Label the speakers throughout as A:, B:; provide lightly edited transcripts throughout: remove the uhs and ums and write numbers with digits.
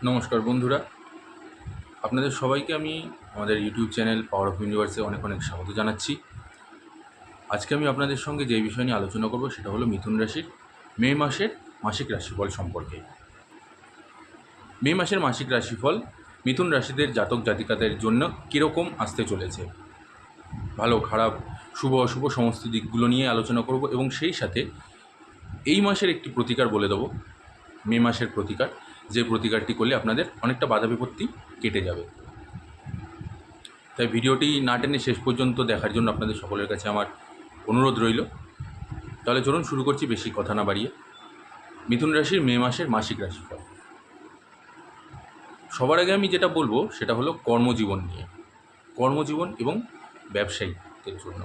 A: নমস্কার বন্ধুরা, আপনাদের সবাইকে আমি আমাদের ইউটিউব চ্যানেল পাওয়ার অফ ইউনিভার্সে অনেক অনেক স্বাগত জানাচ্ছি। আজকে আমি আপনাদের সঙ্গে যে বিষয় নিয়ে আলোচনা করব সেটা হলো মিথুন রাশির মে মাসের মাসিক রাশিফল সম্পর্কে। মে মাসের মাসিক রাশিফল মিথুন রাশিদের জাতক জাতিকাদের জন্য কীরকম আসতে চলেছে, ভালো খারাপ শুভ অশুভ সমস্ত দিকগুলো নিয়ে আলোচনা করব এবং সেই সাথে এই মাসের একটি প্রতিকার বলে দেবো, মে মাসের প্রতিকার, যে প্রতিকারটি করলে আপনাদের অনেকটা বাধা বিপত্তি কেটে যাবে। তাই ভিডিওটি না টেনে শেষ পর্যন্ত দেখার জন্য আপনাদের সকলের কাছে আমার অনুরোধ রইল। তাহলে চলুন শুরু করছি বেশি কথা না বাড়িয়ে। মিথুন রাশির মে মাসের মাসিক রাশিফল। সবার আগে আমি যেটা বলবো সেটা হলো কর্মজীবন নিয়ে, কর্মজীবন এবং ব্যবসায়ীদের জন্য।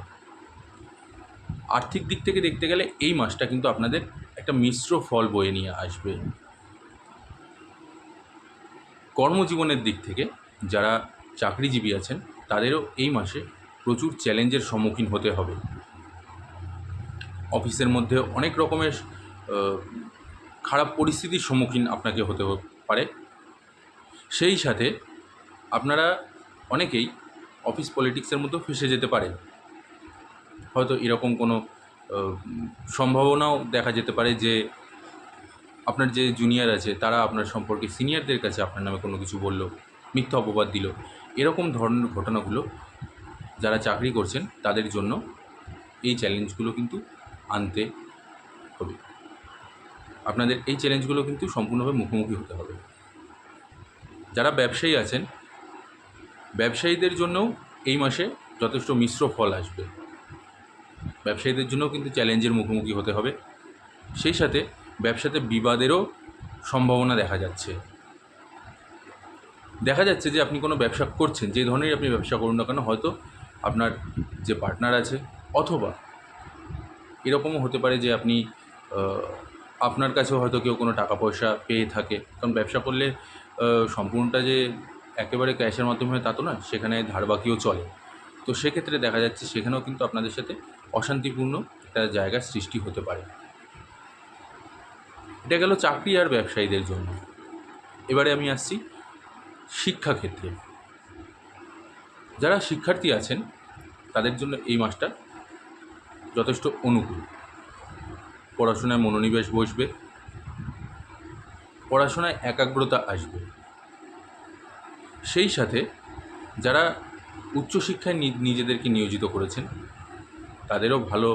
A: আর্থিক দিক থেকে দেখতে গেলে এই মাসটা কিন্তু আপনাদের একটা মিশ্র ফল বয়ে নিয়ে আসবে। কর্মজীবনের দিক থেকে যারা চাকরিজীবী আছেন তাদেরও এই মাসে প্রচুর চ্যালেঞ্জের সম্মুখীন হতে হবে। অফিসের মধ্যে অনেক রকমের খারাপ পরিস্থিতির সম্মুখীন আপনাকে হতে পারে। সেই সাথে আপনারা অনেকেই অফিস পলিটিক্সের মধ্যেও ফেঁসে যেতে পারেন। হয়তো এরকম কোনো সম্ভাবনাও দেখা যেতে পারে যে আপনার যে জুনিয়র আছে তারা আপনার সম্পর্কে সিনিয়রদের কাছে আপনার নামে কোনো কিছু বলল, মিথ্যা অপবাদ দিল। এরকম ধরনের ঘটনাগুলো যারা চাকরি করছেন তাদের জন্য এই চ্যালেঞ্জগুলো কিন্তু আনতে হবে। আপনাদের এই চ্যালেঞ্জগুলো কিন্তু সম্পূর্ণভাবে মুখোমুখি হতে হবে। যারা ব্যবসায়ী আছেন, ব্যবসায়ীদের জন্যও এই মাসে যথেষ্ট মিশ্র ফল আসবে। ব্যবসায়ীদের জন্যও কিন্তু চ্যালেঞ্জের মুখোমুখি হতে হবে। সেই সাথে ব্যবসাতে বিবাদেরও সম্ভাবনা দেখা যাচ্ছে যে আপনি কোনো ব্যবসা করছেন, যে ধরনের আপনি ব্যবসা করুন না কেন, হয়তো আপনার যে পার্টনার আছে, অথবা এরকমও হতে পারে যে আপনি আপনার কাছেও হয়তো কেউ কোনো টাকা পয়সা পেয়ে থাকে। কারণ ব্যবসা করলে সম্পূর্ণটা যে একেবারে ক্যাশের মাধ্যমে হয় তা তো নয়, সেখানে ধার বাকিও চলে। তো সেক্ষেত্রে দেখা যাচ্ছে সেখানেও কিন্তু আপনাদের সাথে অশান্তিপূর্ণ একটা জায়গার সৃষ্টি হতে পারে। এটা গেল চাকরি আর ব্যবসায়ীদের জন্য। এবারে আমি আসছি শিক্ষাক্ষেত্রে। যারা শিক্ষার্থী আছেন তাদের জন্য এই মাসটা যথেষ্ট অনুকূল। পড়াশোনায় মনোনিবেশ বসবে, পড়াশোনায় একাগ্রতা আসবে। সেই সাথে যারা উচ্চশিক্ষায় নিজেদেরকে নিয়োজিত করেছেন তাদেরও ভালো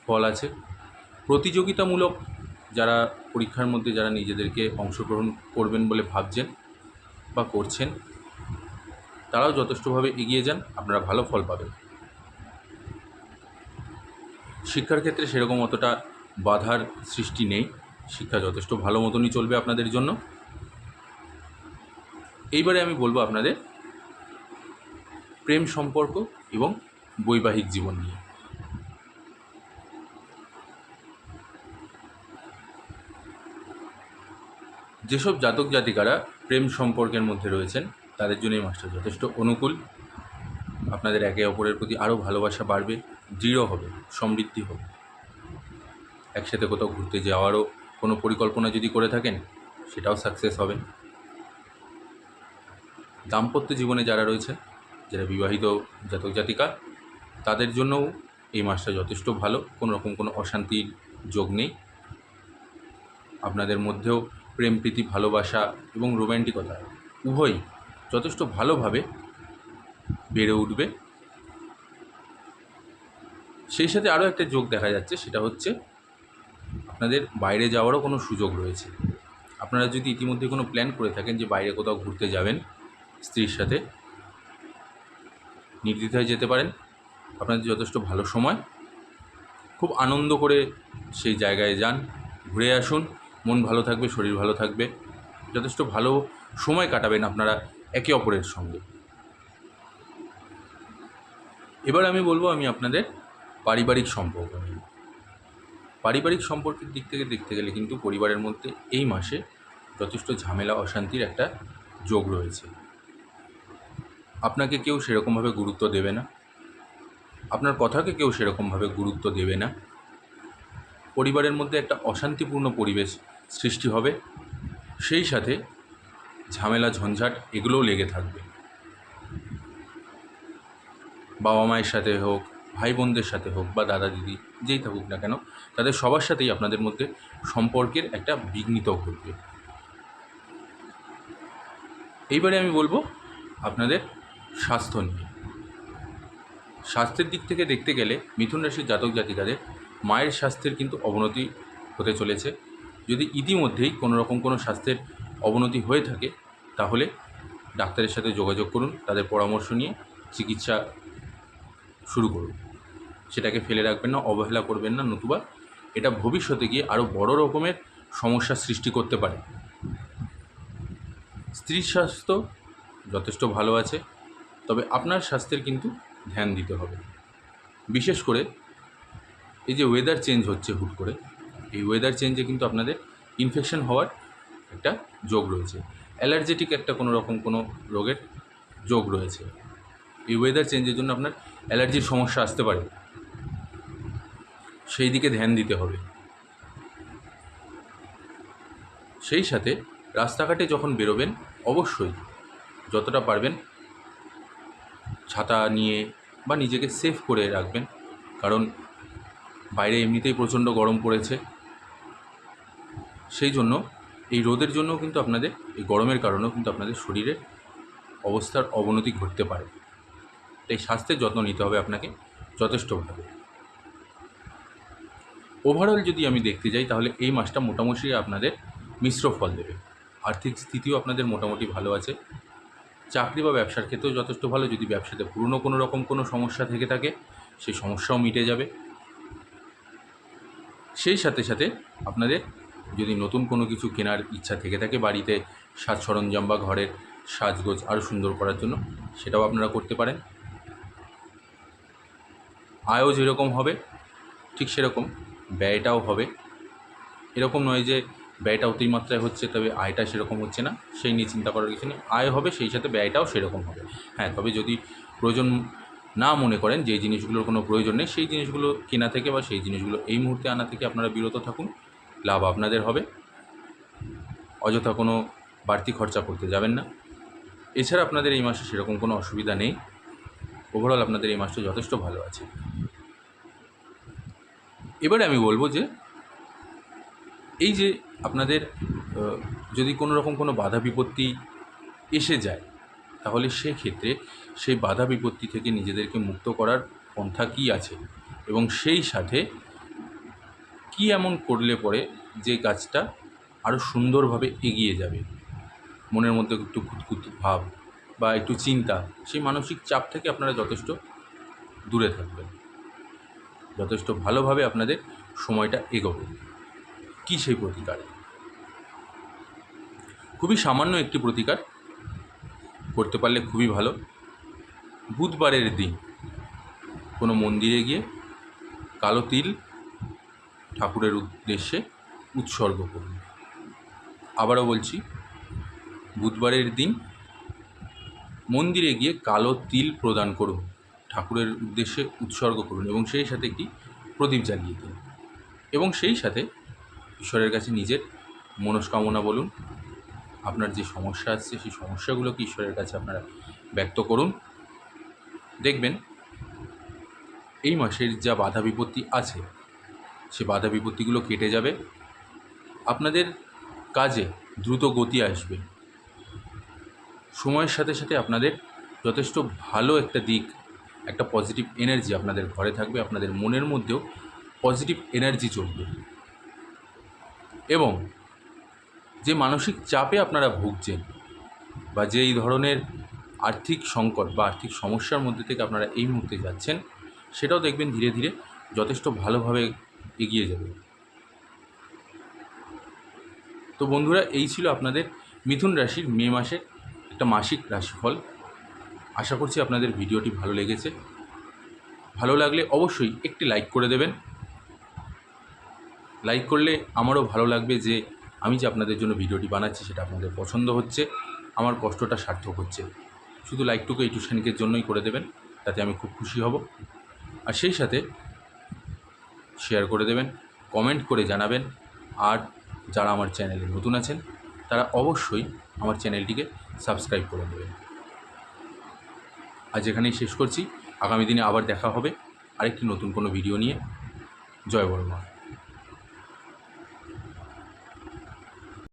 A: ফল আছে। প্রতিযোগিতামূলক যারা পরীক্ষার মধ্যে যারা নিজেদেরকে অংশগ্রহণ করবেন বলে ভাবছেন বা করছেন, তারাও যথেষ্টভাবে এগিয়ে যান, আপনারা ভালো ফল পাবেন। শিক্ষার ক্ষেত্রে সেরকম অতটা বাধার সৃষ্টি নেই, শিক্ষা যথেষ্ট ভালো মতনই চলবে আপনাদের জন্য। এইবারে আমি বলবো আপনাদের প্রেম সম্পর্ক এবং বৈবাহিক জীবন নিয়ে। যেসব জাতক জাতিকারা প্রেম সম্পর্কের মধ্যে রয়েছেন তাদের জন্য এই মাসটা যথেষ্ট অনুকূল। আপনাদের একে অপরের প্রতি আরও ভালোবাসা বাড়বে, দৃঢ় হবে, সমৃদ্ধি হবে। একসাথে কোথাও ঘুরতে যাওয়ারও কোনো পরিকল্পনা যদি করে থাকেন সেটাও সাকসেস হবে। দাম্পত্য জীবনে যারা রয়েছে, যারা বিবাহিত জাতক জাতিকা, তাদের জন্যও এই মাসটা যথেষ্ট ভালো। কোনো রকম কোনো অশান্তির যোগ নেই। আপনাদের মধ্যেও প্রেম প্রীতি ভালোবাসা এবং রোম্যান্টিকতা উভয়ই যথেষ্ট ভালোভাবে বেড়ে উঠবে। সেই সাথে আরও একটা যোগ দেখা যাচ্ছে, সেটা হচ্ছে আপনাদের বাইরে যাওয়ারও কোনো সুযোগ রয়েছে। আপনারা যদি ইতিমধ্যে কোনো প্ল্যান করে থাকেন যে বাইরে কোথাও ঘুরতে যাবেন স্ত্রীর সাথে, নির্দ্বিধায় যেতে পারেন। আপনাদের যথেষ্ট ভালো সময়, খুব আনন্দ করে সেই জায়গায় যান, ঘুরে আসুন, মন ভালো থাকবে, শরীর ভালো থাকবে, যথেষ্ট ভালো সময় কাটাবেন আপনারা একে অপরের সঙ্গে। এবার আমি বলবো আপনাদের পারিবারিক সম্পর্ক নিয়ে। পারিবারিক সম্পর্কের দিক থেকে দেখতে গেলে কিন্তু পরিবারের মধ্যে এই মাসে যথেষ্ট ঝামেলা অশান্তির একটা যোগ রয়েছে। আপনাকে কেউ সেরকমভাবে গুরুত্ব দেবে না, আপনার কথাকে কেউ সেরকমভাবে গুরুত্ব দেবে না। পরিবারের মধ্যে একটা অশান্তিপূর্ণ পরিবেশ সৃষ্টি হবে। সেই সাথে ঝামেলা ঝঞ্ঝাট এগুলোও লেগে থাকবে। বাবা মায়ের সাথে হোক, ভাই বোনদের সাথে হোক, বা দাদা দিদি যেই থাকুক না কেন, তাদের সবার সাথেই আপনাদের মধ্যে সম্পর্কের একটা বিঘ্নিত ঘটবে। এইবারে আমি বলবো আপনাদের স্বাস্থ্য নিয়ে। স্বাস্থ্যের দিক থেকে দেখতে গেলে মিথুন রাশির জাতক জাতিকাদের মায়ের স্বাস্থ্যের কিন্তু অবনতি হতে চলেছে। যদি ইতিমধ্যেই কোনো রকম কোনো স্বাস্থ্যের অবনতি হয়ে থাকে, তাহলে ডাক্তারের সাথে যোগাযোগ করুন, তাদের পরামর্শ নিয়ে চিকিৎসা শুরু করুন। সেটাকে ফেলে রাখবেন না, অবহেলা করবেন না, নতুবা এটা ভবিষ্যতে গিয়ে আরও বড় রকমের সমস্যার সৃষ্টি করতে পারে। স্ত্রীর স্বাস্থ্য যথেষ্ট ভালো আছে, তবে আপনার স্বাস্থ্যের কিন্তু ধ্যান দিতে হবে। বিশেষ করে এই যে ওয়েদার চেঞ্জ হচ্ছে হুট করে, এই ওয়েদার চেঞ্জে কিন্তু আপনাদের ইনফেকশন হওয়ার একটা যোগ রয়েছে, অ্যালার্জেটিক একটা কোনো রকম কোনো রোগের যোগ রয়েছে। এই ওয়েদার চেঞ্জের জন্য আপনার অ্যালার্জির সমস্যা আসতে পারে, সেই দিকে ধ্যান দিতে হবে। সেই সাথে রাস্তাঘাটে যখন বেরোবেন, অবশ্যই যতটা পারবেন ছাতা নিয়ে বা নিজেকে সেফ করে রাখবেন, কারণ বাইরে এমনিতেই প্রচণ্ড গরম পড়েছে। সেই জন্য এই রোদের জন্যও কিন্তু আপনাদের, এই গরমের কারণেও কিন্তু আপনাদের শরীরের অবস্থার অবনতি ঘটতে পারে। তাই স্বাস্থ্যের যত্ন নিতে হবে আপনাকে যথেষ্টভাবে। ওভারঅল যদি আমি দেখতে যাই, তাহলে এই মাসটা মোটামুটি আপনাদের মিশ্র ফল দেবে। আর্থিক স্থিতিও আপনাদের মোটামুটি ভালো আছে। চাকরি বা ব্যবসার ক্ষেত্রেও যথেষ্ট ভালো। যদি ব্যবসাতে পুরনো কোনো রকম কোনো সমস্যা থেকে থাকে, সেই সমস্যাও মিটে যাবে। সেই সাথে সাথে আপনাদের যদি নতুন কোনো কিছু কেনার ইচ্ছা থেকে থাকে, বাড়িতে সাজ সরঞ্জাম বা ঘরের সাজগোজ আরও সুন্দর করার জন্য, সেটাও আপনারা করতে পারেন। আয়ও যেরকম হবে ঠিক সেরকম ব্যয়টাও হবে। এরকম নয় যে ব্যয়টা অতিমাত্রায় হচ্ছে তবে আয়টা সেরকম হচ্ছে না, সেই নিয়ে চিন্তা করার কিছু নেই। আয় হবে, সেই সাথে ব্যয়টাও সেরকম হবে। হ্যাঁ, তবে যদি প্রয়োজন না মনে করেন, যে জিনিসগুলোর কোনো প্রয়োজন নেই, সেই জিনিসগুলো কেনা থেকে বা সেই জিনিসগুলো এই মুহূর্তে আনা থেকে আপনারা বিরত থাকুন। লাভ আপনাদের হবে, অযথা কোনো বাড়তি খরচা করতে যাবেন না। এছাড়া আপনাদের এই মাসে সেরকম কোনো অসুবিধা নেই। ওভারঅল আপনাদের এই মাসটা যথেষ্ট ভালো আছে। এবারে আমি বলবো যে এই যে আপনাদের যদি কোনো রকম কোনো বাধা বিপত্তি এসে যায়, তাহলে সেক্ষেত্রে সেই বাধা বিপত্তি থেকে নিজেদেরকে মুক্ত করার পন্থা কী আছে, এবং সেই সাথে কী এমন করলে পরে যে কাজটা আরও সুন্দরভাবে এগিয়ে যাবে। মনের মধ্যে একটু খুঁতখুঁত ভাব বা একটু চিন্তা, সেই মানসিক চাপ থেকে আপনারা যথেষ্ট দূরে থাকবেন, যথেষ্ট ভালোভাবে আপনাদের সময়টা এগোবে। কী সেই প্রতিকার? খুবই সামান্য একটি প্রতিকার করতে পারলে খুবই ভালো। বুধবারের দিন কোনো মন্দিরে গিয়ে কালো তিল ঠাকুরের উদ্দেশ্যে উৎসর্গ করুন। আবারও বলছি, বুধবারের দিন মন্দিরে গিয়ে কালো তিল প্রদান করুন, ঠাকুরের উদ্দেশ্যে উৎসর্গ করুন, এবং সেই সাথে একটি প্রদীপ জ্বালিয়ে দিন। এবং সেই সাথে ঈশ্বরের কাছে নিজের মনস্কামনা বলুন। আপনার যে সমস্যা আসছে, সেই সমস্যাগুলোকে ঈশ্বরের কাছে আপনারা ব্যক্ত করুন। দেখবেন এই মাসের যা বাধা বিপত্তি আছে, সে বাধা বিপত্তিগুলো কেটে যাবে। আপনাদের কাজে দ্রুত গতি আসবে। সময়ের সাথে সাথে আপনাদের যথেষ্ট ভালো একটা দিক, একটা পজিটিভ এনার্জি আপনাদের ঘরে থাকবে। আপনাদের মনের মধ্যেও পজিটিভ এনার্জি চলবে, এবং যে মানসিক চাপে আপনারা ভুগছেন বা যেই ধরনের আর্থিক সংকট বা আর্থিক সমস্যার মধ্যে থেকে আপনারা এই মুহূর্তে যাচ্ছেন, সেটাও দেখবেন ধীরে ধীরে যথেষ্ট ভালোভাবে এগিয়ে যাবে। তো বন্ধুরা, এই ছিল আপনাদের মিথুন রাশির মে মাসের একটা মাসিক রাশিফল। আশা করছি আপনাদের ভিডিওটি ভালো লেগেছে। ভালো লাগলে অবশ্যই একটি লাইক করে দেবেন। লাইক করলে আমারও ভালো লাগবে যে আমি যে আপনাদের জন্য ভিডিওটি বানাচ্ছি সেটা আপনাদের পছন্দ হচ্ছে, আমার কষ্টটা সার্থক হচ্ছে। শুধু লাইকটুকু এই টিউশনিকের জন্যই করে দেবেন, তাতে আমি খুব খুশি হব। আর সেই সাথে শেয়ার করে দেবেন, কমেন্ট করে জানাবেন। আর যারা আমার চ্যানেলে নতুন আছেন তারা অবশ্যই আমার চ্যানেলটিকে সাবস্ক্রাইব করে নেবেন। আজ এখানেই শেষ করছি। আগামী দিনে আবার দেখা হবে আরেকটি নতুন কোনো ভিডিও নিয়ে। জয় বর্মা।